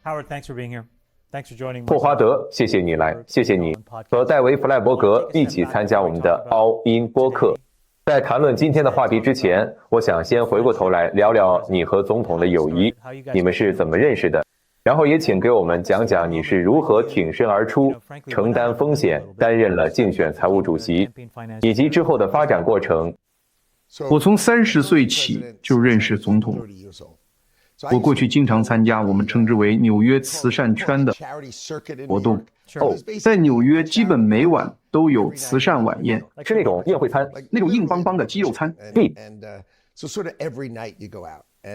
Howard, thanks for being here. Thanks for joining. 霍华德，谢谢你来，谢谢你和戴维·弗莱伯格一起参加我们的 All In 播客。在谈论今天的话题之前，我想先回过头来聊聊你和总统的友谊，你们是怎么认识的？然后也请给我们讲讲你是如何挺身而出，承担风险，担任了竞选财务主席，以及之后的发展过程。我从30岁起就认识总统，我过去经常参加我们称之为纽约慈善圈的活动。在纽约基本每晚都有慈善晚宴，是那种宴会餐，那种硬邦邦的鸡肉餐。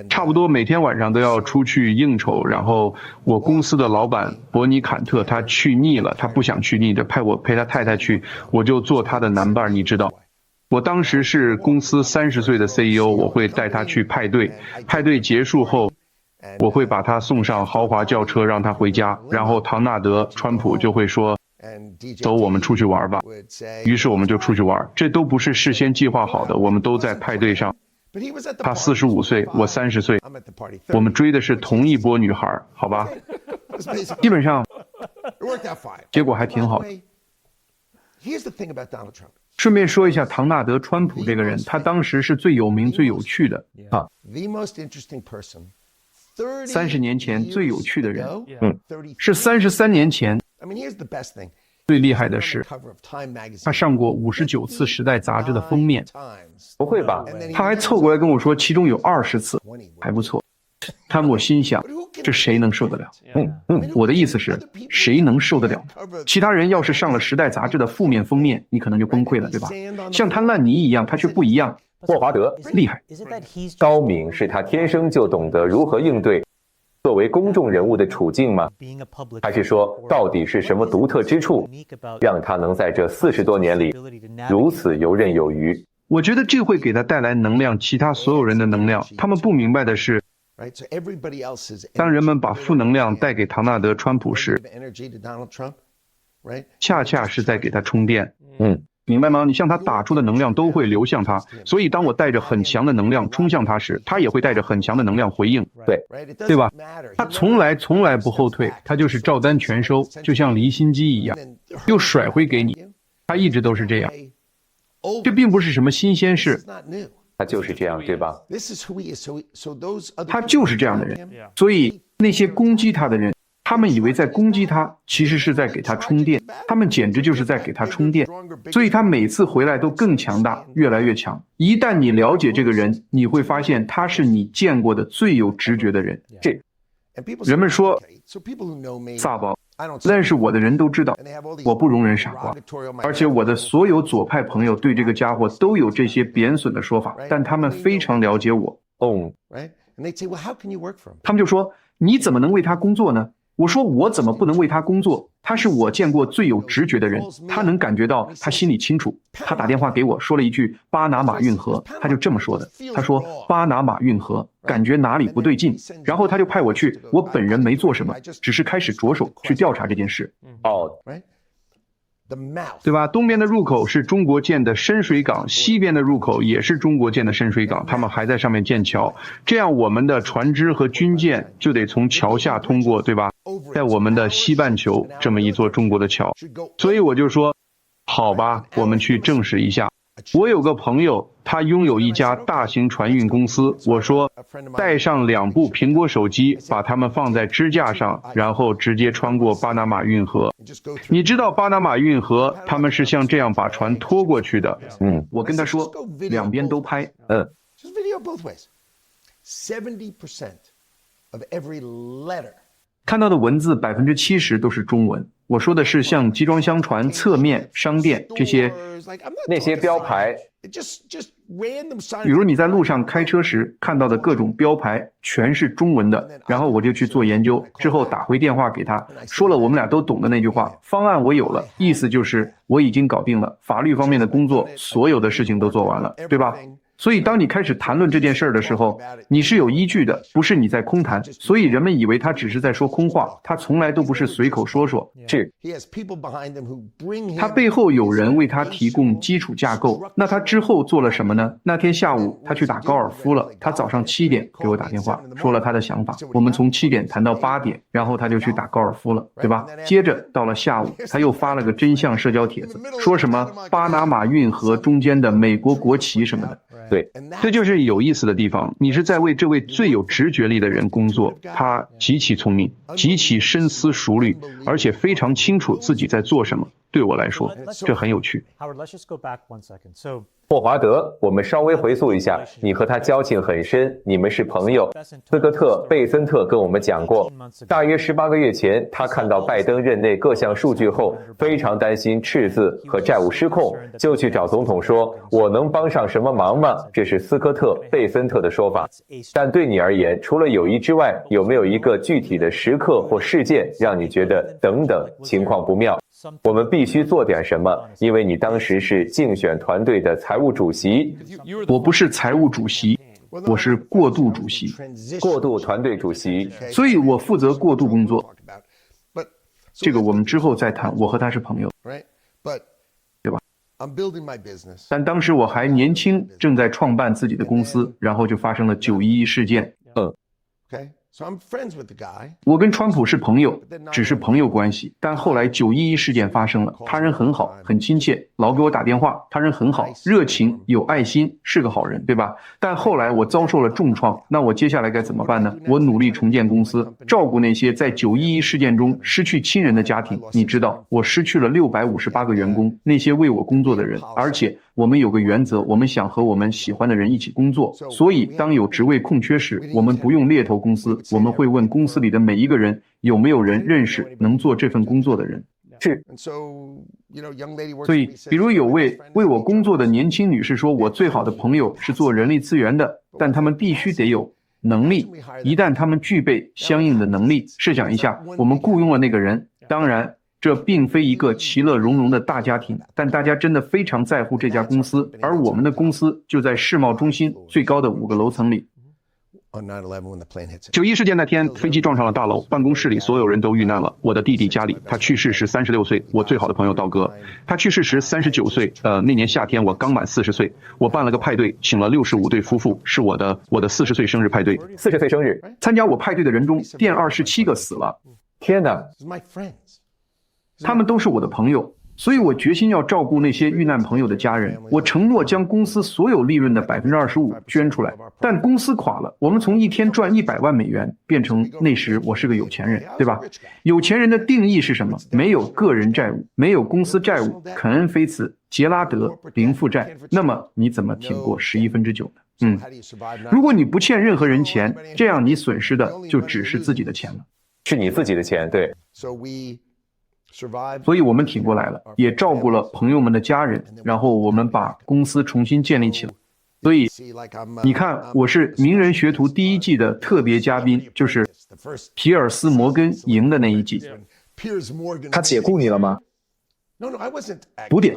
差不多多每天晚上都要出去应酬，然后我公司的老板伯尼坎特他去腻了，他不想去腻的，派我陪他太太去，我就做他的男伴，你知道。我当时是公司30岁的 CEO， 我会带他去派对，派对结束后我会把他送上豪华轿车让他回家，然后唐纳德川普就会说走我们出去玩吧，于是我们就出去玩，这都不是事先计划好的，我们都在派对上。他45岁，我30岁，我们追的是同一波女孩，好吧，基本上结果还挺好的。顺便说一下唐纳德川普这个人，他当时是最有名最有趣的啊，30年前最有趣的人，是33年前最厉害的是他上过59次时代杂志的封面。不会吧？他还凑过来跟我说其中有20次，还不错。我心想这谁能受得了？我的意思是谁能受得了？其他人要是上了时代杂志的负面封面，你可能就崩溃了，对吧？像他烂泥一样，他却不一样。霍华德厉害，高明是他天生就懂得如何应对作为公众人物的处境吗？还是说到底是什么独特之处，让他能在这40多年里如此游刃有余？我觉得这会给他带来能量，其他所有人的能量。他们不明白的是，当人们把负能量带给唐纳德川普时，恰恰是在给他充电。明白吗？你向他打出的能量都会流向他，所以当我带着很强的能量冲向他时，他也会带着很强的能量回应。对吧？他从来不后退，他就是照单全收，就像离心机一样，又甩回给你。他一直都是这样，这并不是什么新鲜事。他就是这样，对吧？他就是这样的人，所以那些攻击他的人，他们以为在攻击他，其实是在给他充电，他们简直就是在给他充电，所以他每次回来都更强大，越来越强。一旦你了解这个人，你会发现他是你见过的最有直觉的人。人们说撒宝，认识我的人都知道我不容忍傻瓜，而且我的所有左派朋友对这个家伙都有这些贬损的说法，但他们非常了解我。他们就说你怎么能为他工作呢？我说我怎么不能为他工作？他是我见过最有直觉的人，他能感觉到，他心里清楚。他打电话给我说了一句巴拿马运河，他就这么说的，他说巴拿马运河感觉哪里不对劲，然后他就派我去，我本人没做什么，只是开始着手去调查这件事。对吧？东边的入口是中国建的深水港，西边的入口也是中国建的深水港，他们还在上面建桥，这样我们的船只和军舰就得从桥下通过，对吧？在我们的西半球这么一座中国的桥，所以我就说好吧，我们去证实一下。我有个朋友，他拥有一家大型船运公司，我说带上2部苹果手机，把它们放在支架上，然后直接穿过巴拿马运河。你知道巴拿马运河他们是像这样把船拖过去的。我跟他说两边都拍。看到的文字70%都是中文。我说的是像集装箱船、侧面、商店这些那些标牌，比如你在路上开车时看到的各种标牌全是中文的，然后我就去做研究，之后打回电话给他，说了我们俩都懂的那句话，方案我有了，意思就是我已经搞定了法律方面的工作，所有的事情都做完了，对吧？所以当你开始谈论这件事儿的时候，你是有依据的，不是你在空谈。所以人们以为他只是在说空话，他从来都不是随口说说。是，他背后有人为他提供基础架构。那他之后做了什么呢？那天下午他去打高尔夫了，他早上7点给我打电话，说了他的想法。我们从7点谈到8点，然后他就去打高尔夫了，对吧？接着到了下午，他又发了个真相社交帖子，说什么巴拿马运河中间的美国国旗什么的。对，这就是有意思的地方。你是在为这位最有直觉力的人工作，他极其聪明，极其深思熟虑，而且非常清楚自己在做什么。对我来说，这很有趣。霍华德，我们稍微回溯一下，你和他交情很深，你们是朋友。斯科特·贝森特跟我们讲过，大约18个月前，他看到拜登任内各项数据后，非常担心赤字和债务失控，就去找总统说：“我能帮上什么忙吗？”这是斯科特·贝森特的说法。但对你而言，除了友谊之外，有没有一个具体的时刻或事件让你觉得等等情况不妙？我们必须做点什么，因为你当时是竞选团队的财务主席。我不是财务主席，我是过渡主席，过渡团队主席，所以我负责过渡工作。这个我们之后再谈，我和他是朋友，对吧？但当时我还年轻，正在创办自己的公司，然后就发生了911事件。我跟川普是朋友，只是朋友关系。但后来911事件发生了，他人很好，很亲切，老给我打电话，他人很好，热情，有爱心，是个好人，对吧？但后来我遭受了重创，那我接下来该怎么办呢？我努力重建公司，照顾那些在911事件中失去亲人的家庭。你知道，我失去了658个员工，那些为我工作的人，而且我们有个原则，我们想和我们喜欢的人一起工作。所以当有职位空缺时，我们不用猎头公司，我们会问公司里的每一个人，有没有人认识能做这份工作的人。是，所以比如有位为我工作的年轻女士说，我最好的朋友是做人力资源的，但他们必须得有能力。一旦他们具备相应的能力，试想一下，我们雇佣了那个人，当然这并非一个其乐融融的大家庭，但大家真的非常在乎这家公司，而我们的公司就在世贸中心最高的5个楼层里。911事件那天，飞机撞上了大楼，办公室里所有人都遇难了。我的弟弟家里，他去世时36岁，我最好的朋友道哥，他去世时39岁。那年夏天我刚满40岁，我办了个派对，请了65对夫妇，是我的40岁生日派对。40岁生日，参加我派对的人中，店27个死了。天哪！他们都是我的朋友。所以我决心要照顾那些遇难朋友的家人，我承诺将公司所有利润的25%捐出来。但公司垮了，我们从一天赚100万美元变成那时我是个有钱人，对吧？有钱人的定义是什么？没有个人债务，没有公司债务，肯恩·菲茨、杰拉德零负债。那么你怎么挺过9/11呢？如果你不欠任何人钱，这样你损失的就只是自己的钱了，是你自己的钱，对。所以我们挺过来了，也照顾了朋友们的家人，然后我们把公司重新建立起来。所以你看，我是名人学徒第1季的特别嘉宾，就是皮尔斯·摩根赢的那一季。他解雇你了吗？补点，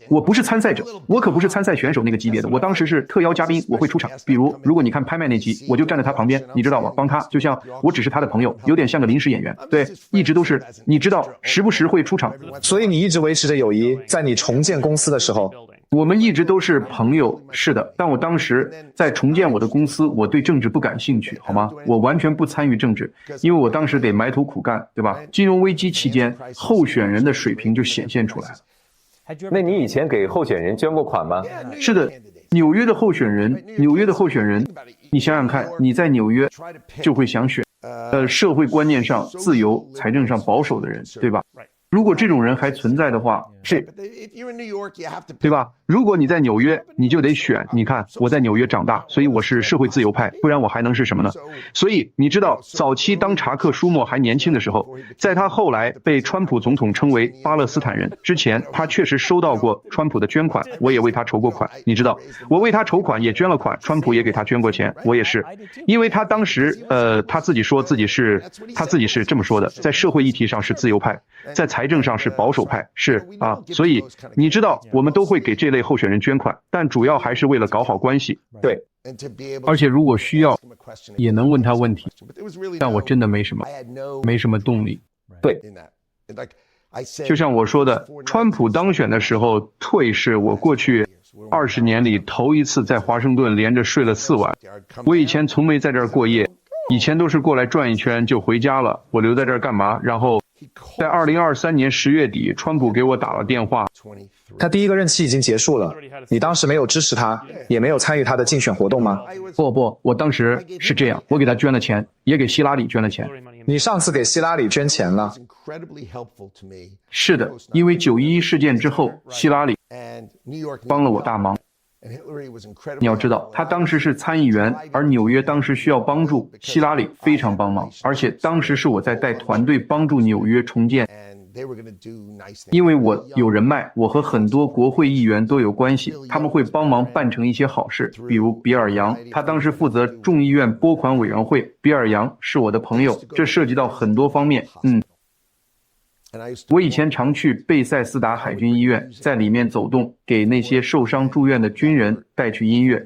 我不是参赛者，我可不是参赛选手那个级别的，我当时是特邀嘉宾，我会出场。比如，如果你看拍卖那集，我就站在他旁边，你知道吗？帮他，就像我只是他的朋友，有点像个临时演员。对，一直都是，你知道，时不时会出场。所以你一直维持着友谊，在你重建公司的时候。我们一直都是朋友，是的。但我当时在重建我的公司，我对政治不感兴趣，好吗？我完全不参与政治，因为我当时得埋头苦干，对吧？金融危机期间，候选人的水平就显现出来了。那你以前给候选人捐过款吗？是的，纽约的候选人，你想想看，你在纽约就会想选，社会观念上自由、财政上保守的人，对吧？如果这种人还存在的话，是，对吧？如果你在纽约，你就得选。你看，我在纽约长大，所以我是社会自由派，不然我还能是什么呢？所以你知道，早期当查克·舒默还年轻的时候，在他后来被川普总统称为巴勒斯坦人之前，他确实收到过川普的捐款，我也为他筹过款。你知道，我为他筹款也捐了款，川普也给他捐过钱，我也是，因为他当时他自己是这么说的，在社会议题上是自由派，在财财政上是保守派，是啊，所以你知道我们都会给这类候选人捐款，但主要还是为了搞好关系。对，而且如果需要，也能问他问题，但我真的没什么动力。对，就像我说的，川普当选的时候退是我过去20年里头一次在华盛顿连着睡了4晚。我以前从没在这儿过夜，以前都是过来转一圈就回家了。我留在这儿干嘛？然后在2023年10月底，川普给我打了电话。他第一个任期已经结束了，你当时没有支持他，也没有参与他的竞选活动吗？不，我当时是这样，我给他捐了钱，也给希拉里捐了钱。你上次给希拉里捐钱了？是的，因为911事件之后，希拉里帮了我大忙。你要知道，他当时是参议员，而纽约当时需要帮助，希拉里非常帮忙，而且当时是我在带团队帮助纽约重建。因为我有人脉，我和很多国会议员都有关系，他们会帮忙办成一些好事，比如比尔·杨，他当时负责众议院拨款委员会，比尔·杨是我的朋友，这涉及到很多方面。我以前常去贝塞斯达海军医院，在里面走动，给那些受伤住院的军人带去音乐。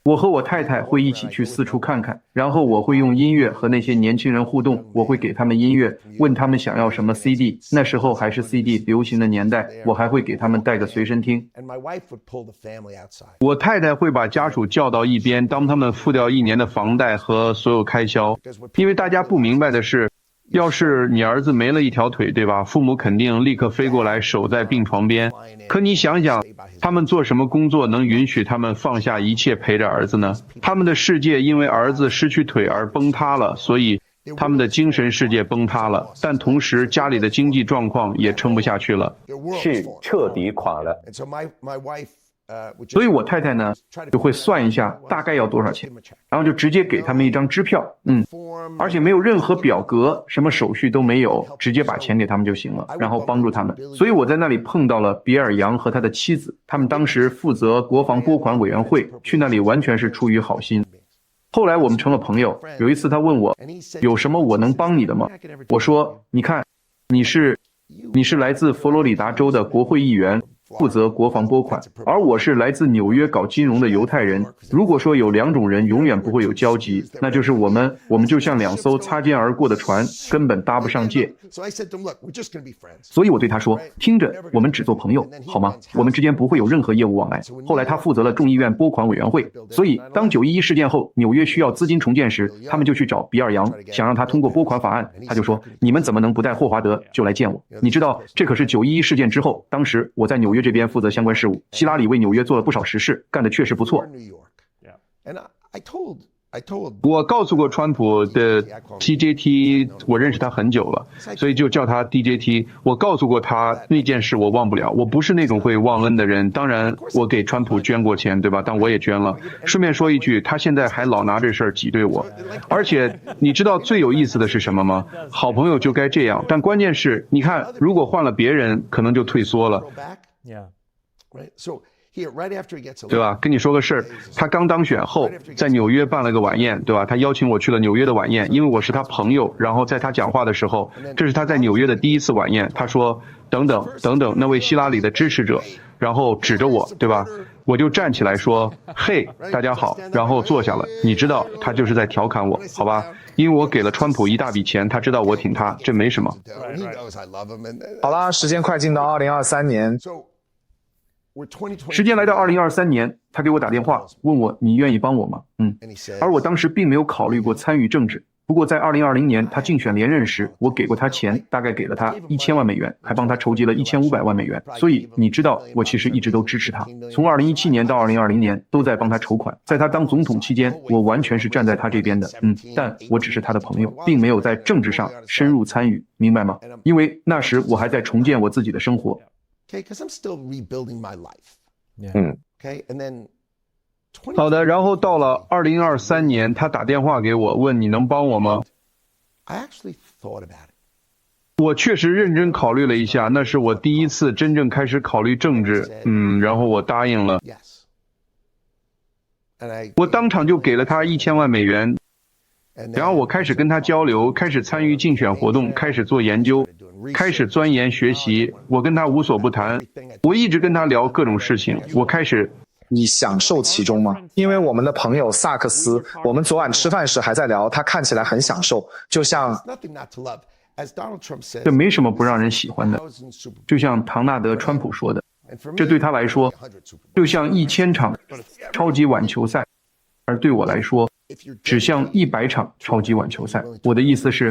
我和我太太会一起去四处看看，然后我会用音乐和那些年轻人互动，我会给他们音乐，问他们想要什么 CD， 那时候还是 CD 流行的年代，我还会给他们带个随身听。我太太会把家属叫到一边，当他们付掉1年的房贷和所有开销，因为大家不明白的是，要是你儿子没了一条腿，对吧？父母肯定立刻飞过来守在病床边。可你想想，他们做什么工作能允许他们放下一切陪着儿子呢？他们的世界因为儿子失去腿而崩塌了，所以他们的精神世界崩塌了，但同时家里的经济状况也撑不下去了，是彻底垮了。所以我太太呢就会算一下大概要多少钱，然后就直接给他们一张支票，而且没有任何表格，什么手续都没有，直接把钱给他们就行了，然后帮助他们。所以我在那里碰到了比尔·杨和他的妻子，他们当时负责国防拨款委员会，去那里完全是出于好心。后来我们成了朋友，有一次他问我有什么我能帮你的吗？我说你看，你是来自佛罗里达州的国会议员，负责国防拨款，而我是来自纽约搞金融的犹太人。如果说有2种人永远不会有交集，那就是我们就像2艘擦肩而过的船，根本搭不上界。所以我对他说，听着，我们只做朋友，好吗？我们之间不会有任何业务往来。后来他负责了众议院拨款委员会，所以当911事件后，纽约需要资金重建时，他们就去找比尔·杨，想让他通过拨款法案。他就说，你们怎么能不带霍华德就来见我？你知道，这可是911事件之后，当时我在纽约这边负责相关事务，希拉里为纽约做了不少实事，干得确实不错。我告诉过川普的 TJT， 我认识他很久了，所以就叫他 DJT。我告诉过他那件事我忘不了，我不是那种会忘恩的人。当然我给川普捐过钱，对吧？但我也捐了。顺便说一句，他现在还老拿这事儿挤兑我。而且你知道最有意思的是什么吗？好朋友就该这样，但关键是你看，如果换了别人可能就退缩了。对吧？跟你说个事儿，他刚当选后，在纽约办了个晚宴，对吧？他邀请我去了纽约的晚宴，因为我是他朋友。然后在他讲话的时候，这是他在纽约的第一次晚宴。他说：“等等，那位希拉里的支持者。”然后指着我，对吧？我就站起来说：“嘿，大家好。”然后坐下了。你知道，他就是在调侃我，好吧？因为我给了川普一大笔钱，他知道我挺他，这没什么。好啦，时间快进到2023年。时间来到2023年，他给我打电话，问我你愿意帮我吗？而我当时并没有考虑过参与政治。不过在2020年他竞选连任时，我给过他钱，大概给了他1000万美元，还帮他筹集了1500万美元。所以你知道，我其实一直都支持他，从2017年到2020年都在帮他筹款。在他当总统期间，我完全是站在他这边的，但我只是他的朋友，并没有在政治上深入参与，明白吗？因为那时我还在重建我自己的生活。好的，然后到了2023年，他打电话给我，问你能帮我吗？我确实认真考虑了一下，那是我第一次真正开始考虑政治，然后我答应了。我当场就给了他1000万美元。然后我开始跟他交流，开始参与竞选活动，开始做研究，开始钻研学习。我跟他无所不谈，我一直跟他聊各种事情。我开始，你享受其中吗？因为我们的朋友萨克斯，我们昨晚吃饭时还在聊，他看起来很享受，就像这没什么不让人喜欢的，就像唐纳德·川普说的，这对他来说就像1000场超级碗球赛，而对我来说只像100场超级碗球赛。我的意思是，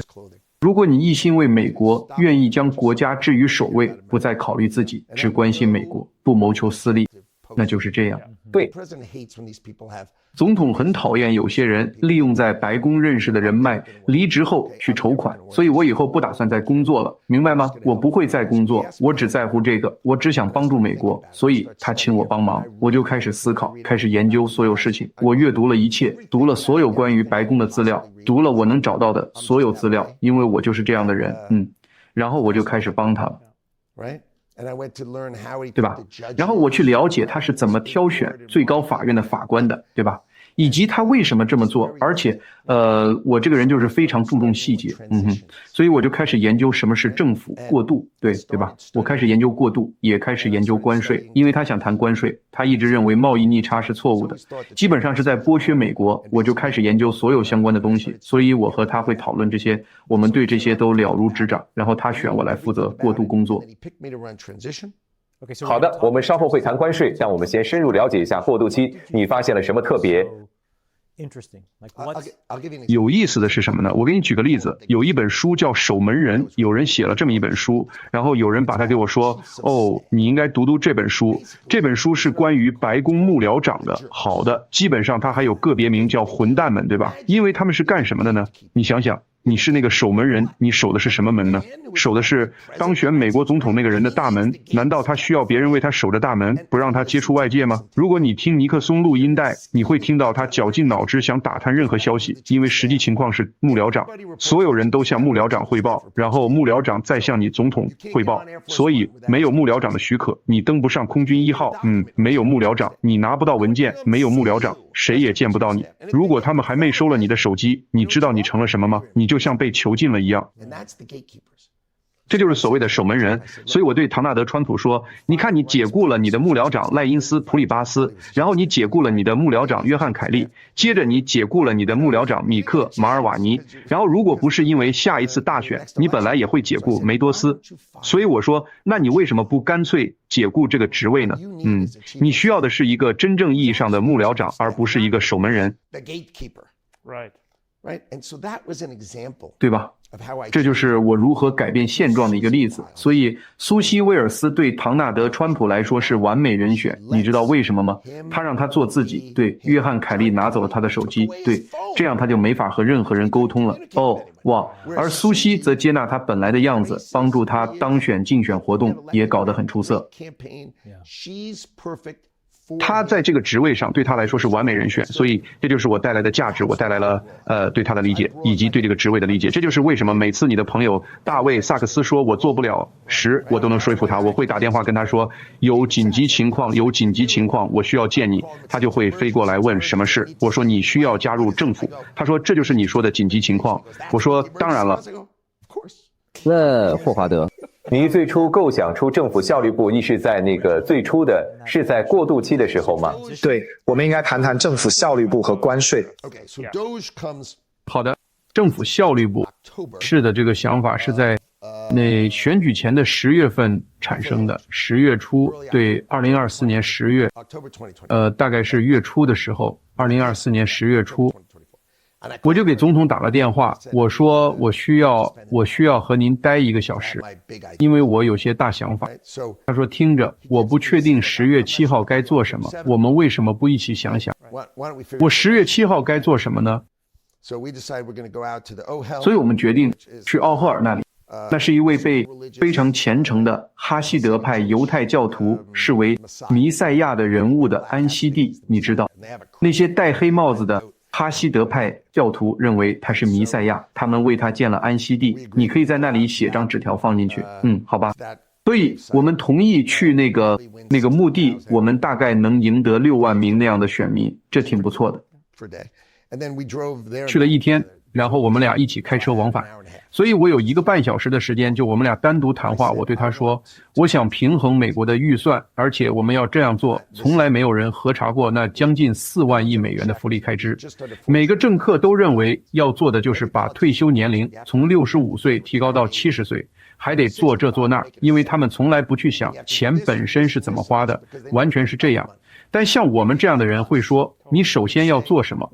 如果你一心为美国，愿意将国家置于首位，不再考虑自己，只关心美国，不谋求私利，那就是这样。对，总统很讨厌有些人利用在白宫认识的人脉，离职后去筹款，所以我以后不打算再工作了，明白吗？我不会再工作，我只在乎这个，我只想帮助美国，所以他请我帮忙，我就开始思考，开始研究所有事情。我阅读了一切，读了所有关于白宫的资料，读了我能找到的所有资料，因为我就是这样的人，然后我就开始帮他了。对吧？然后我去了解他是怎么挑选最高法院的法官的，对吧？以及他为什么这么做，而且我这个人就是非常注重细节，所以我就开始研究什么是政府过渡，对吧？我开始研究过渡，也开始研究关税，因为他想谈关税，他一直认为贸易逆差是错误的，基本上是在剥削美国，我就开始研究所有相关的东西，所以我和他会讨论这些，我们对这些都了如指掌，然后他选我来负责过渡工作。好的，我们稍后会谈关税，但我们先深入了解一下过渡期，你发现了什么特别？有意思的是什么呢？我给你举个例子，有一本书叫《守门人》，有人写了这么一本书，然后有人把它给我说，你应该读这本书，这本书是关于白宫幕僚长的。好的，基本上它还有个别名叫混蛋们，对吧？因为他们是干什么的呢？你想想，你是那个守门人，你守的是什么门呢？守的是当选美国总统那个人的大门，难道他需要别人为他守着大门，不让他接触外界吗？如果你听尼克松录音带，你会听到他绞尽脑汁想打探任何消息，因为实际情况是幕僚长，所有人都向幕僚长汇报，然后幕僚长再向你总统汇报，所以没有幕僚长的许可，你登不上空军1号，没有幕僚长，你拿不到文件，没有幕僚长，谁也见不到你。如果他们还没收了你的手机，你知道你成了什么吗？你就像被囚禁了一样。这就是所谓的守门人。所以我对唐纳德·川普说，你看你解雇了你的幕僚长赖因斯·普里巴斯，然后你解雇了你的幕僚长约翰·凯利，接着你解雇了你的幕僚长米克·马尔瓦尼，然后如果不是因为下一次大选，你本来也会解雇梅多斯。所以我说，那你为什么不干脆解雇这个职位呢？你需要的是一个真正意义上的幕僚长，而不是一个守门人。对吧？这就是我如何改变现状的一个例子。所以苏西·威尔斯对唐纳德·川普来说是完美人选，你知道为什么吗？他让他做自己，对，约翰·凯利拿走了他的手机，对，这样他就没法和任何人沟通了。而苏西则接纳他本来的样子，帮助他当选竞选活动也搞得很出色。他在这个职位上对他来说是完美人选，所以这就是我带来的价值，我带来了对他的理解以及对这个职位的理解。这就是为什么每次你的朋友大卫·萨克斯说我做不了时，我都能说服他，我会打电话跟他说有紧急情况，我需要见你，他就会飞过来问什么事。我说你需要加入政府，他说这就是你说的紧急情况，我说当然了。那霍华德，你最初构想出政府效率部是在最初的是在过渡期的时候吗？对，我们应该谈谈政府效率部和关税。好的，政府效率部是的，这个想法是在那选举前的10月份产生的，10月初，对，2024年10月，大概是月初的时候，2024年10月初。我就给总统打了电话，我说我需要和您待1个小时，因为我有些大想法。他说听着，我不确定10月7号该做什么，我们为什么不一起想想？我10月7号该做什么呢？所以我们决定去奥赫尔那里，那是一位被非常虔诚的哈希德派犹太教徒视为弥赛亚的人物的安息地，你知道，那些戴黑帽子的哈希德派教徒认为他是弥赛亚，他们为他建了安息地，你可以在那里写张纸条放进去。好吧。所以我们同意去那个墓地，我们大概能赢得6万名那样的选民，这挺不错的。去了1天，然后我们俩一起开车往返。所以我有1个半小时的时间，就我们俩单独谈话。我对他说，我想平衡美国的预算，而且我们要这样做，从来没有人核查过那将近4万亿美元的福利开支。每个政客都认为要做的就是把退休年龄从65岁提高到70岁，还得做这做那，因为他们从来不去想钱本身是怎么花的，完全是这样。但像我们这样的人会说，你首先要做什么？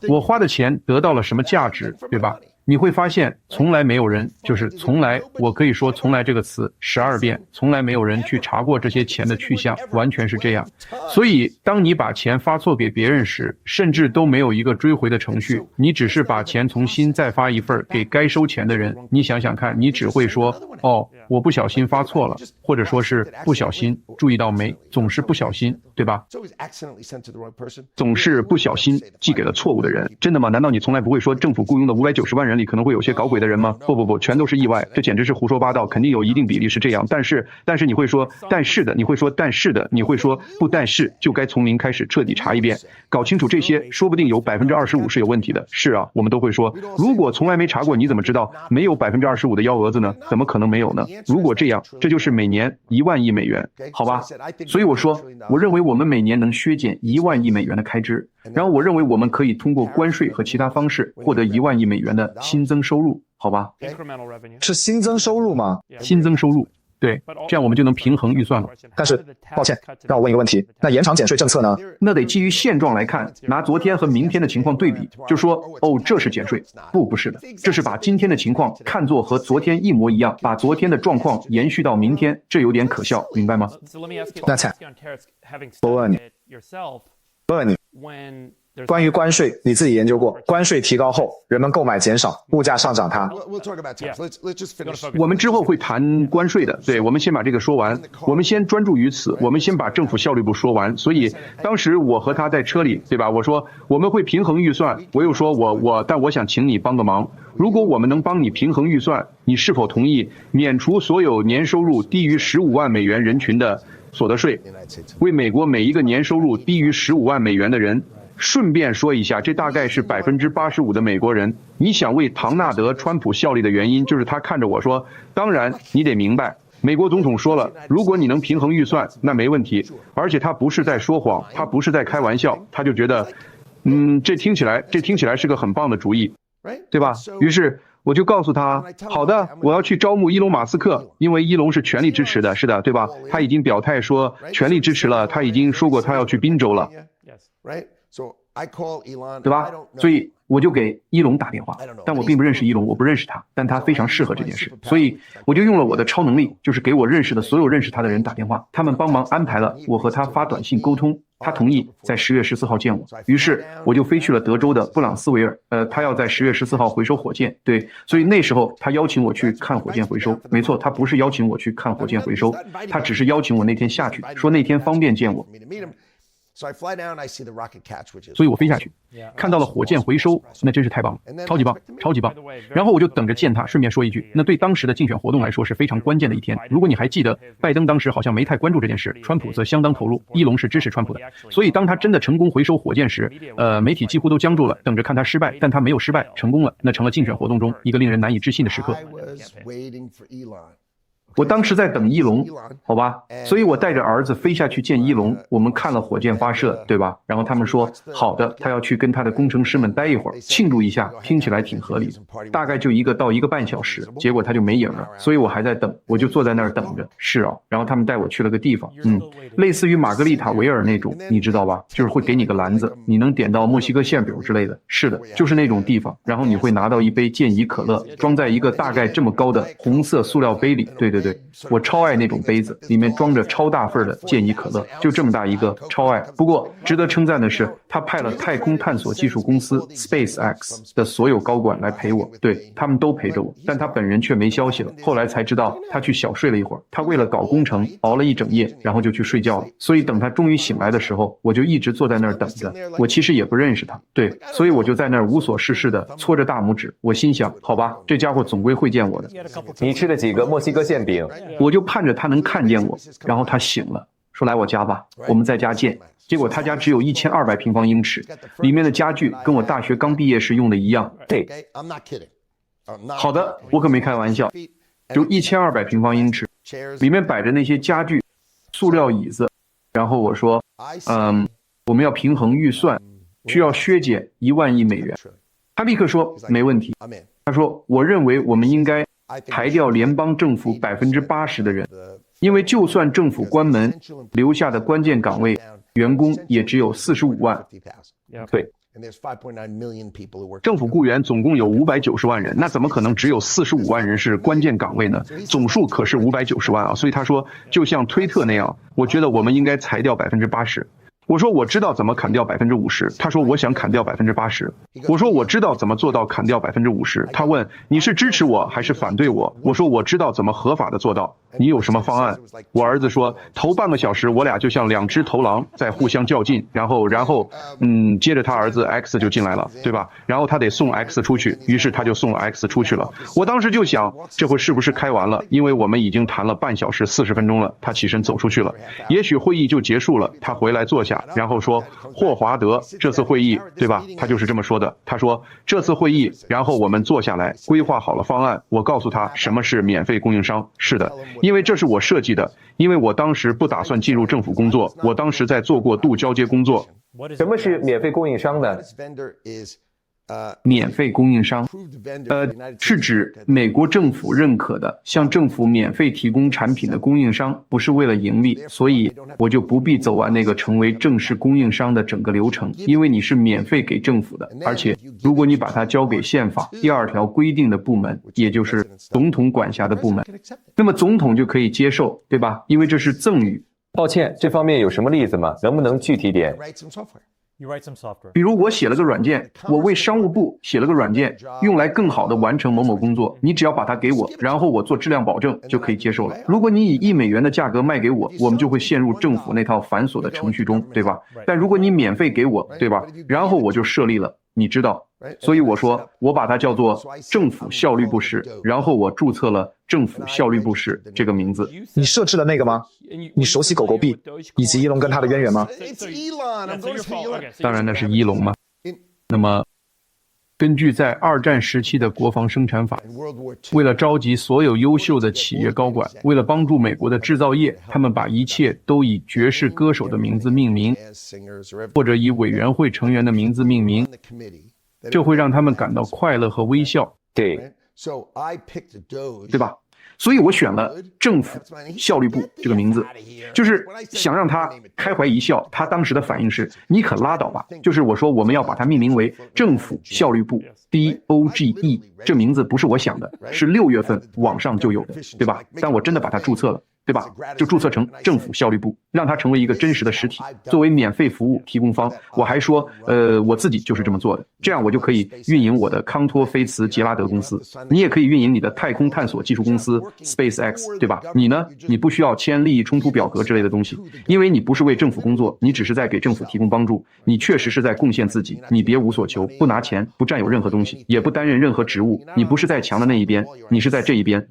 我花的钱得到了什么价值，对吧？你会发现从来没有人，就是从来，我可以说从来这个词12遍，从来没有人去查过这些钱的去向，完全是这样。所以当你把钱发错给别人时，甚至都没有一个追回的程序，你只是把钱重新再发一份给该收钱的人，你想想看，你只会说，哦，我不小心发错了，或者说是不小心，注意到没？总是不小心，对吧？总是不小心寄给了错误的人。真的吗？难道你从来不会说政府雇佣的590万人里可能会有些搞鬼的人吗？不，全都是意外，这简直是胡说八道，肯定有一定比例是这样。但是你会说但是的，你会说但是的，你会说不但是就该从零开始彻底查一遍，搞清楚这些，说不定有25%是有问题的。是啊，我们都会说，如果从来没查过，你怎么知道没有25%的幺蛾子呢？怎么可能没有呢？如果这样，这就是每年1万亿美元，好吧？所以我说，我认为我们每年能削减1万亿美元的开支，然后我认为我们可以通过关税和其他方式获得1万亿美元的新增收入，好吧？是新增收入吗？新增收入，对，这样我们就能平衡预算了。但是，抱歉，让我问一个问题，那延长减税政策呢？那得基于现状来看，拿昨天和明天的情况对比，就说，哦，这是减税。不是的，这是把今天的情况看作和昨天一模一样，把昨天的状况延续到明天，这有点可笑，明白吗？那蔡，我问你，关于关税，你自己研究过，关税提高后，人们购买减少，物价上涨，我们之后会谈关税的，对，我们先把这个说完，我们先专注于此，我们先把政府效率部说完。所以当时我和他在车里，对吧？我说我们会平衡预算，我又说但我想请你帮个忙，如果我们能帮你平衡预算，你是否同意免除所有年收入低于15万美元人群的所得税，为美国每一个年收入低于15万美元的人？顺便说一下，这大概是85%的美国人。你想为唐纳德·川普效力的原因，就是他看着我说，当然你得明白，美国总统说了，如果你能平衡预算，那没问题。而且他不是在说谎，他不是在开玩笑，他就觉得，这听起来是个很棒的主意，对吧？于是我就告诉他，好的，我要去招募伊隆·马斯克，因为伊隆是全力支持的，是的，对吧？他已经表态说全力支持了，他已经说过他要去宾州了。对吧？所以我就给伊隆打电话，但我并不认识伊隆，我不认识他，但他非常适合这件事，所以我就用了我的超能力，就是给我认识的所有认识他的人打电话，他们帮忙安排了我和他发短信沟通，他同意在10月14号见我，于是我就飞去了德州的布朗斯维尔，他要在10月14号回收火箭，对，所以那时候他邀请我去看火箭回收，没错，他不是邀请我去看火箭回收，他只是邀请我那天下去，说那天方便见我。所以我飞下去，看到了火箭回收，那真是太棒了，超级棒，超级棒。然后我就等着见他。顺便说一句，那对当时的竞选活动来说是非常关键的一天。如果你还记得，拜登当时好像没太关注这件事，川普则相当投入，伊隆是支持川普的。所以当他真的成功回收火箭时，媒体几乎都僵住了，等着看他失败，但他没有失败，成功了，那成了竞选活动中一个令人难以置信的时刻。我当时在等伊隆，好吧，所以我带着儿子飞下去见伊隆，我们看了火箭发射，对吧？然后他们说好的，他要去跟他的工程师们待一会儿，庆祝一下，听起来挺合理的，大概就1个到1个半小时，结果他就没影了，所以我还在等，我就坐在那儿等着。是啊，然后他们带我去了个地方，类似于玛格丽塔维尔那种，你知道吧？就是会给你个篮子，你能点到墨西哥馅饼之类的。是的，就是那种地方，然后你会拿到一杯健怡可乐，装在一个大概这么高的红色塑料杯里，对，我超爱那种杯子，里面装着超大份的健怡可乐，就这么大一个，超爱。不过值得称赞的是，他派了太空探索技术公司 SpaceX 的所有高管来陪我，对，他们都陪着我，但他本人却没消息了。后来才知道他去小睡了一会儿，他为了搞工程熬了一整夜，然后就去睡觉了。所以等他终于醒来的时候，我就一直坐在那儿等着。我其实也不认识他，对，所以我就在那儿无所事事的搓着大拇指。我心想，好吧，这家伙总归会见我的。你吃了几个墨西哥馅饼？我就盼着他能看见我，然后他醒了，说来我家吧，我们在家见。结果他家只有1200平方英尺，里面的家具跟我大学刚毕业时用的一样。对，好的，我可没开玩笑，就1200平方英尺，里面摆着那些家具、塑料椅子。然后我说，我们要平衡预算，需要削减1万亿美元。他立刻说没问题。他说，我认为我们应该裁掉联邦政府80%的人，因为就算政府关门，留下的关键岗位员工也只有45万。对，政府雇员总共有590万人，那怎么可能只有45万人是关键岗位呢？总数可是590万啊！所以他说，就像推特那样，我觉得我们应该裁掉80%。我说我知道怎么砍掉50%，他说我想砍掉80%。我说我知道怎么做到砍掉50%。他问你是支持我还是反对我？我说我知道怎么合法的做到。你有什么方案？我儿子说头半个小时我俩就像2只头狼在互相较劲，然后接着他儿子 X 就进来了，对吧？然后他得送 X 出去，于是他就送 X 出去了。我当时就想，这回是不是开完了？因为我们已经谈了半小时40分钟了。他起身走出去了，也许会议就结束了。他回来坐下，然后说霍华德，这次会议，对吧？他就是这么说的。他说这次会议，然后我们坐下来规划好了方案。我告诉他什么是免费供应商。是的，因为这是我设计的，因为我当时不打算进入政府工作，我当时在做过度交接工作。什么是免费供应商呢？免费供应商，是指美国政府认可的向政府免费提供产品的供应商，不是为了盈利，所以我就不必走完那个成为正式供应商的整个流程，因为你是免费给政府的，而且如果你把它交给宪法第2条规定的部门，也就是总统管辖的部门，那么总统就可以接受，对吧？因为这是赠与。抱歉，这方面有什么例子吗？能不能具体点？比如我写了个软件，我为商务部写了个软件，用来更好的完成某某工作，你只要把它给我，然后我做质量保证就可以接受了。如果你以1美元的价格卖给我，我们就会陷入政府那套繁琐的程序中，对吧？但如果你免费给我，对吧？然后我就设立了，你知道。所以我说，我把它叫做政府效率部室，然后我注册了政府效率部室这个名字。你设置了那个吗？你熟悉狗狗币以及伊隆跟他的渊源吗？当然那是伊隆嘛。那么根据在2战时期的国防生产法，为了召集所有优秀的企业高管，为了帮助美国的制造业，他们把一切都以爵士歌手的名字命名，或者以委员会成员的名字命名，这会让他们感到快乐和微笑，对，对吧？所以我选了政府效率部这个名字，就是想让他开怀一笑。他当时的反应是你可拉倒吧，就是我说我们要把它命名为政府效率部 DOGE， 这名字不是我想的，是6月份网上就有的，对吧？但我真的把它注册了，对吧？就注册成政府效率部，让它成为一个真实的实体，作为免费服务提供方。我还说我自己就是这么做的，这样我就可以运营我的康托菲茨杰拉德公司，你也可以运营你的太空探索技术公司 SpaceX， 对吧？你呢，你不需要签利益冲突表格之类的东西，因为你不是为政府工作，你只是在给政府提供帮助，你确实是在贡献自己，你别无所求，不拿钱，不占有任何东西，也不担任任何职务，你不是在墙的那一边，你是在这一边。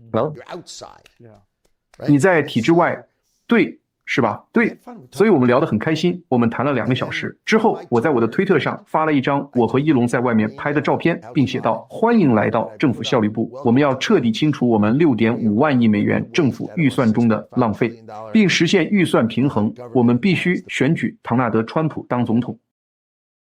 你在体制外，对，是吧？对，所以我们聊得很开心，我们谈了2个小时。之后，我在我的推特上发了一张我和伊隆在外面拍的照片，并写道：欢迎来到政府效率部，我们要彻底清除我们6.5万亿美元政府预算中的浪费，并实现预算平衡。我们必须选举唐纳德·川普当总统。